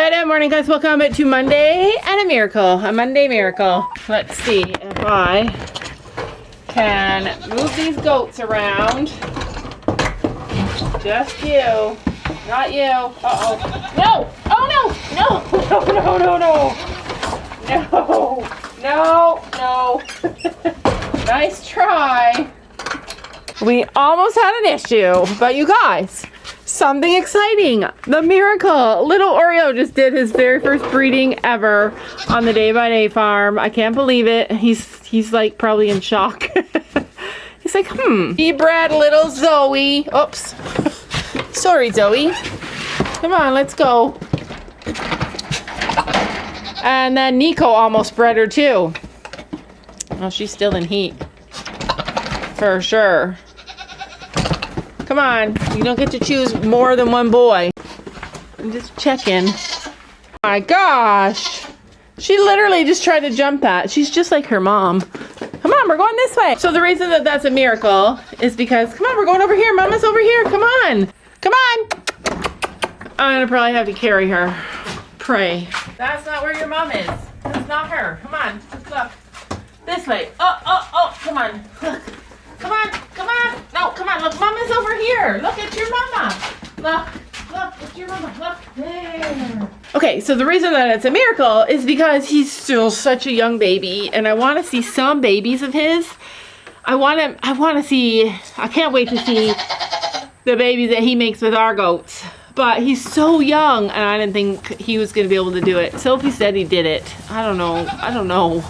Good morning, guys. Welcome to Monday and a miracle. A Monday miracle. Let's see if I can move these goats around. Just you. Not you. Uh-oh. No! Oh, no! No! No, no, no, no. No, no. Nice try. We almost had an issue, but you guys, something exciting. The miracle. Little Oreo just did his very first breeding ever on the Day by Day farm. I can't believe it. He's like probably in shock. He's like, He bred little Zoe. Oops. Sorry, Zoe. Come on, let's go. And then Nico almost bred her too. Oh, she's still in heat. For sure. Come on, you don't get to choose more than one boy. I'm just checking. My gosh. She literally just tried to jump that. She's just like her mom. Come on, we're going this way. So the reason that that's a miracle is because, come on, we're going over here. Mama's over here. Come on. Come on. I'm gonna probably have to carry her. Pray. That's not where your mom is. That's not her. Come on, let's look. This way. Oh, come on. Look. Come on, come on. No, come on, look, Mama's over here. Look, it's your mama. Look, it's your mama. Look, there. Okay, so the reason that it's a miracle is because he's still such a young baby, and I want to see some babies of his. I can't wait to see the babies that he makes with our goats. But he's so young, and I didn't think he was going to be able to do it. Sophie said he did it. I don't know.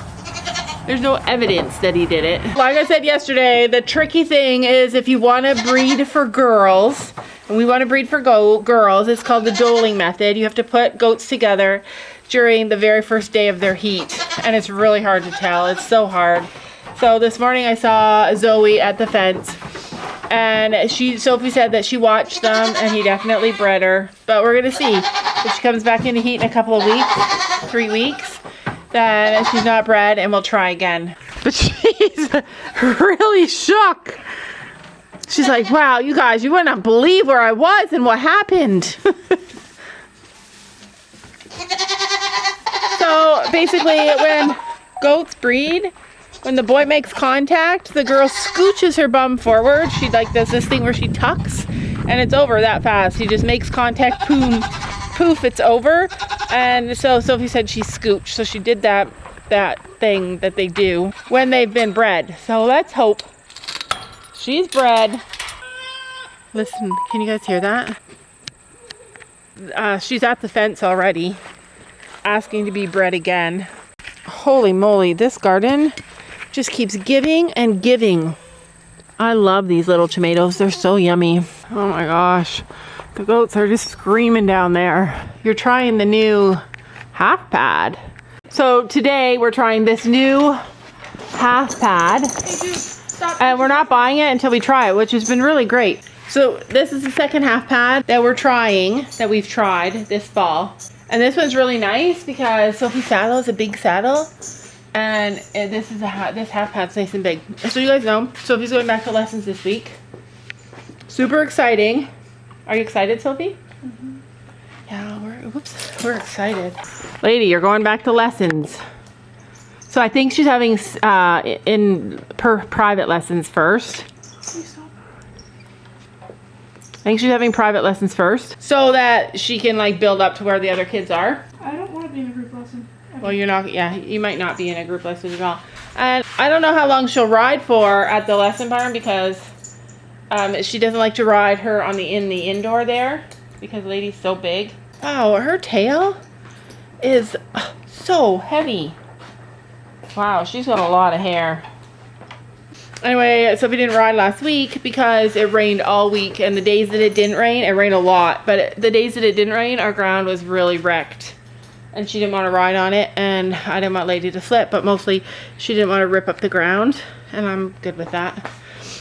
There's no evidence that he did it. Like I said yesterday, the tricky thing is if you want to breed for girls, and we want to breed for girls, it's called the doling method. You have to put goats together during the very first day of their heat. And it's really hard to tell. It's so hard. So this morning I saw Zoe at the fence. And Sophie said that she watched them and he definitely bred her. But we're going to see if she comes back into heat in a couple of weeks, 3 weeks. Then she's not bred and we'll try again. But she's really shook. She's like, wow, you guys, you would not believe where I was and what happened. So basically when goats breed, when the boy makes contact, the girl scooches her bum forward. She like does this thing where she tucks and it's over that fast. She just makes contact, boom, poof, it's over. And so Sophie said she scooched. So she did that thing that they do when they've been bred. So let's hope she's bred. Listen, can you guys hear that? She's at the fence already, asking to be bred again. Holy moly, this garden just keeps giving and giving. I love these little tomatoes. They're so yummy. Oh my gosh. The goats are just screaming down there. You're trying the new half pad. So today we're trying this new half pad. And we're not buying it until we try it, which has been really great. So this is the second half pad that we've tried this fall. And this one's really nice because Sophie's saddle is a big saddle. And this half pad's nice and big. So you guys know, Sophie's going back to lessons this week. Super exciting. Are you excited, Sophie? Mm-hmm. Yeah, we're excited. Lady, you're going back to lessons. So I think she's having private lessons first. I think she's having private lessons first so that she can like build up to where the other kids are. I don't want to be in a group lesson. Well, you're not, yeah, you might not be in a group lesson at all. And I don't know how long she'll ride for at the lesson barn because she doesn't like to ride her in the indoor there because Lady's so big. Wow, her tail is so heavy. Wow, she's got a lot of hair. Anyway, Sophie didn't ride last week because it rained all week, and the days that it didn't rain, it rained a lot. But the days that it didn't rain, our ground was really wrecked. And she didn't want to ride on it, and I didn't want Lady to slip, but mostly she didn't want to rip up the ground, and I'm good with that.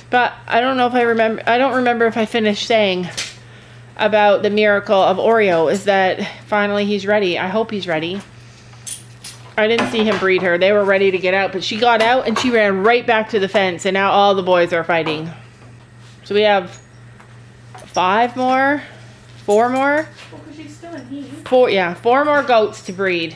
But I don't know if I don't remember if I finished saying about the miracle of Oreo is that finally he's ready. I hope he's ready. I didn't see him breed her. They were ready to get out, but she got out and she ran right back to the fence, and now all the boys are fighting. So we have 4 more? Well, because she's still in heat. 4 more goats to breed.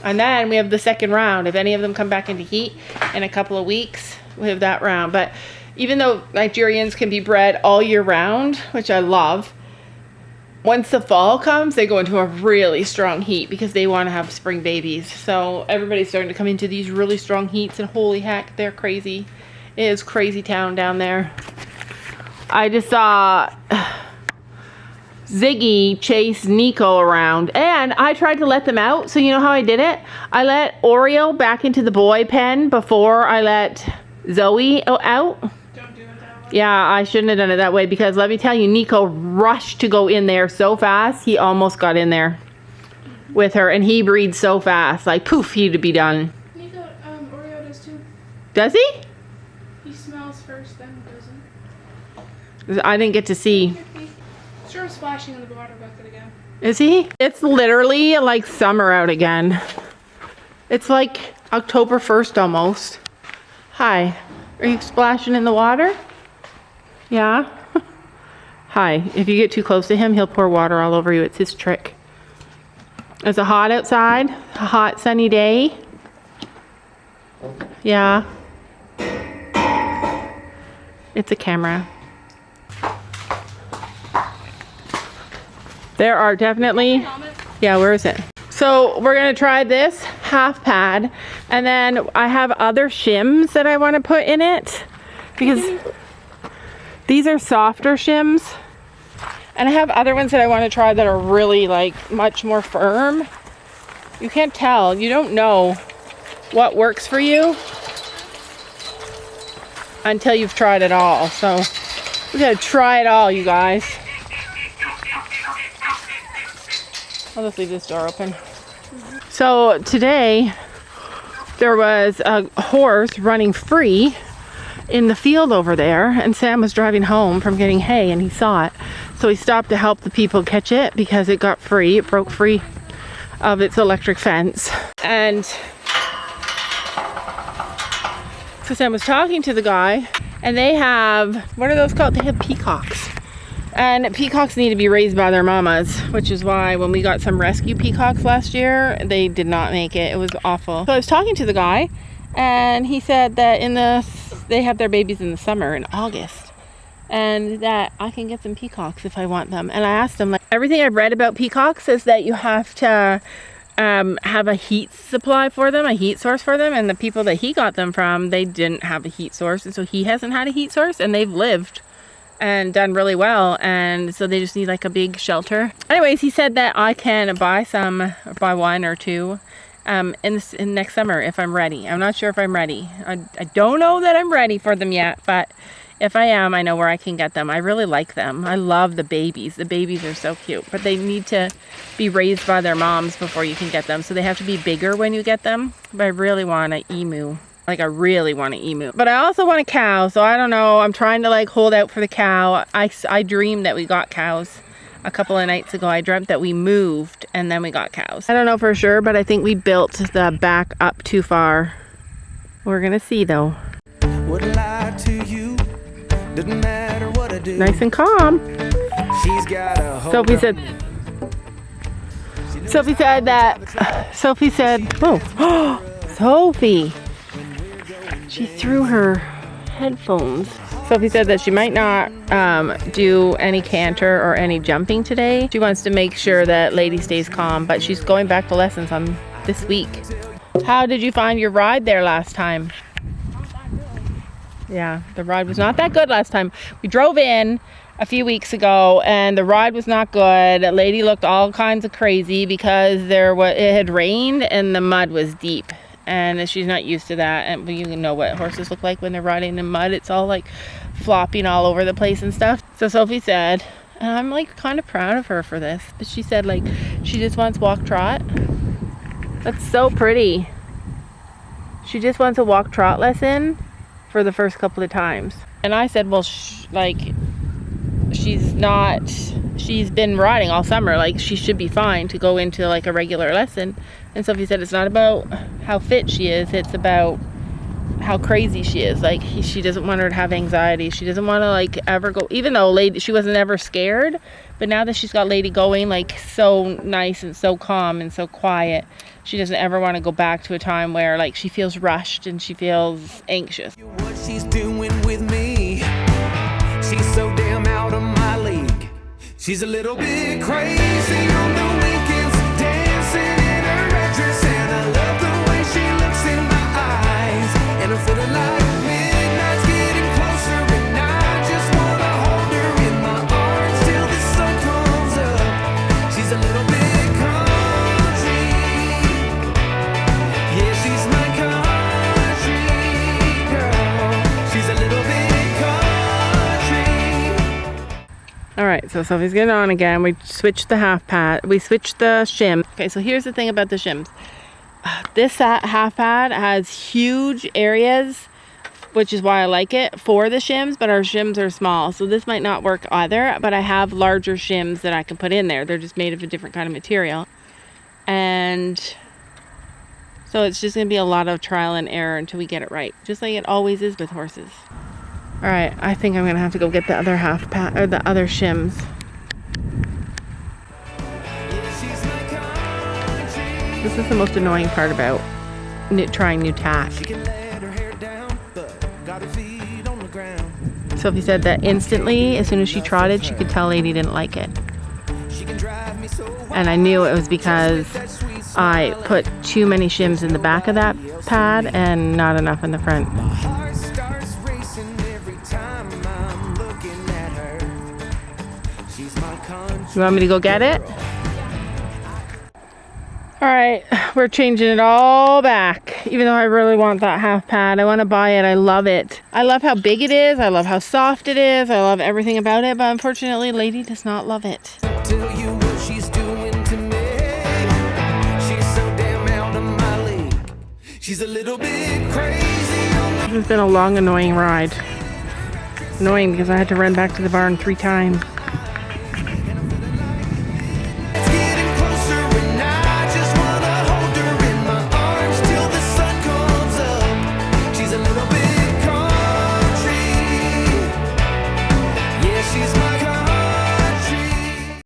And then we have the second round. If any of them come back into heat in a couple of weeks, we have that round. But even though Nigerians can be bred all year round, which I love, once the fall comes, they go into a really strong heat because they want to have spring babies. So everybody's starting to come into these really strong heats, and holy heck, they're crazy. It is crazy town down there. I just saw Ziggy chase Nico around, and I tried to let them out. So you know how I did it? I let Oreo back into the boy pen before I let Zoe out. Don't do it that way. Yeah, I shouldn't have done it that way, because let me tell you, Nico rushed to go in there so fast. He almost got in there with her, and he breeds so fast. Like, poof, he'd be done. Nico, Oreo does too. Does he? He smells first, then doesn't. I didn't get to see. Sure, I'm splashing in the water bucket again. Is he? It's literally like summer out again. It's like October 1st almost. Hi. Are you splashing in the water? Yeah? Hi. If you get too close to him, he'll pour water all over you. It's his trick. Is it hot outside? A hot sunny day? Yeah. It's a camera. There are definitely... Yeah, where is it? So we're gonna try this half pad, and then I have other shims that I want to put in it, because these are softer shims, and I have other ones that I want to try that are really like much more firm. You can't tell, you don't know what works for you until you've tried it all. So we gotta try it all, you guys. I'll just leave this door open. So today there was a horse running free in the field over there, and Sam was driving home from getting hay and he saw it. So he stopped to help the people catch it because it got free. It broke free of its electric fence. And so Sam was talking to the guy, and they have, what are those called? They have peacocks. And peacocks need to be raised by their mamas, which is why when we got some rescue peacocks last year, they did not make it. It was awful. So I was talking to the guy, and he said that they have their babies in the summer, in August, and that I can get some peacocks if I want them. And I asked him, like, everything I've read about peacocks is that you have to have a heat supply for them, a heat source for them, and the people that he got them from, they didn't have a heat source, and so he hasn't had a heat source, and they've lived and done really well, and so they just need like a big shelter. Anyways, he said that I can buy one or two in next summer if I'm ready. I'm not sure if I'm ready. I don't know that I'm ready for them yet, but if I am, I know where I can get them. I really like them. I love the babies. The babies are so cute, but they need to be raised by their moms before you can get them, so they have to be bigger when you get them. But I really want an emu. Like, I really want an emu. But I also want a cow, so I don't know. I'm trying to like hold out for the cow. I dreamed that we got cows a couple of nights ago. I dreamt that we moved and then we got cows. I don't know for sure, but I think we built the back up too far. We're gonna see though. Wouldn't lie to you. Doesn't matter what I do. Nice and calm. She's got a hold Sophie on said. me. Sophie said that. Sophie said. Oh, Sophie. She threw her headphones. Sophie said that she might not do any canter or any jumping today. She wants to make sure that Lady stays calm, but she's going back to lessons on this week. How did you find your ride there last time? Yeah, the ride was not that good last time. We drove in a few weeks ago and the ride was not good. Lady looked all kinds of crazy because it had rained and the mud was deep. And she's not used to that, and you know what horses look like when they're riding in mud. It's all like flopping all over the place and stuff. So Sophie said, and I'm like kind of proud of her for this, but she said like she just wants walk trot. That's so pretty. She just wants a walk trot lesson for the first couple of times. And I said, well, she's been riding all summer, like she should be fine to go into like a regular lesson. And Sophie said it's not about how fit she is, it's about how crazy she is. Like she doesn't want her to have anxiety. She doesn't want to like ever go, even though she wasn't ever scared, But now that she's got Lady going, like, so nice and so calm and so quiet, she doesn't ever want to go back to a time where, like, she feels rushed and she feels anxious. What she's doing with me, she's so damn out of my league. She's a little bit crazy on the weekends, dancing in her red dress, and I love the way she looks in my eyes, and I'm feeling like midnight's getting closer, and I just wanna hold her in my arms till the sun comes up. She's a little bit country, yeah, she's my country girl. She's a little bit country. All right, so Sophie's getting on again. We switched the half pad. We switched the shim. Okay, so here's the thing about the shims. This half pad has huge areas, which is why I like it for the shims, but our shims are small. So this might not work either, but I have larger shims that I can put in there. They're just made of a different kind of material. And so it's just gonna be a lot of trial and error until we get it right, just like it always is with horses. All right, I think I'm gonna have to go get the other half pad, or the other shims. This is the most annoying part about trying new tack. She can let her hair down, but got her feet on the ground. Sophie said that instantly, as soon as she trotted, she could tell Lady didn't like it. She can drive me so wild. And I knew it was because I put too many shims in the back of that pad and not enough in the front. My heart starts racing every time I'm looking at her. She's my country. You want me to go get it? All right, we're changing it all back. Even though I really want that half pad, I want to buy it. I love it. I love how big it is. I love how soft it is. I love everything about it. But unfortunately, Lady does not love it. Tell you what she's doing to me. She's so damn out of my league. She's a little bit crazy on the This has been a long, annoying ride. Annoying because I had to run back to the barn 3 times.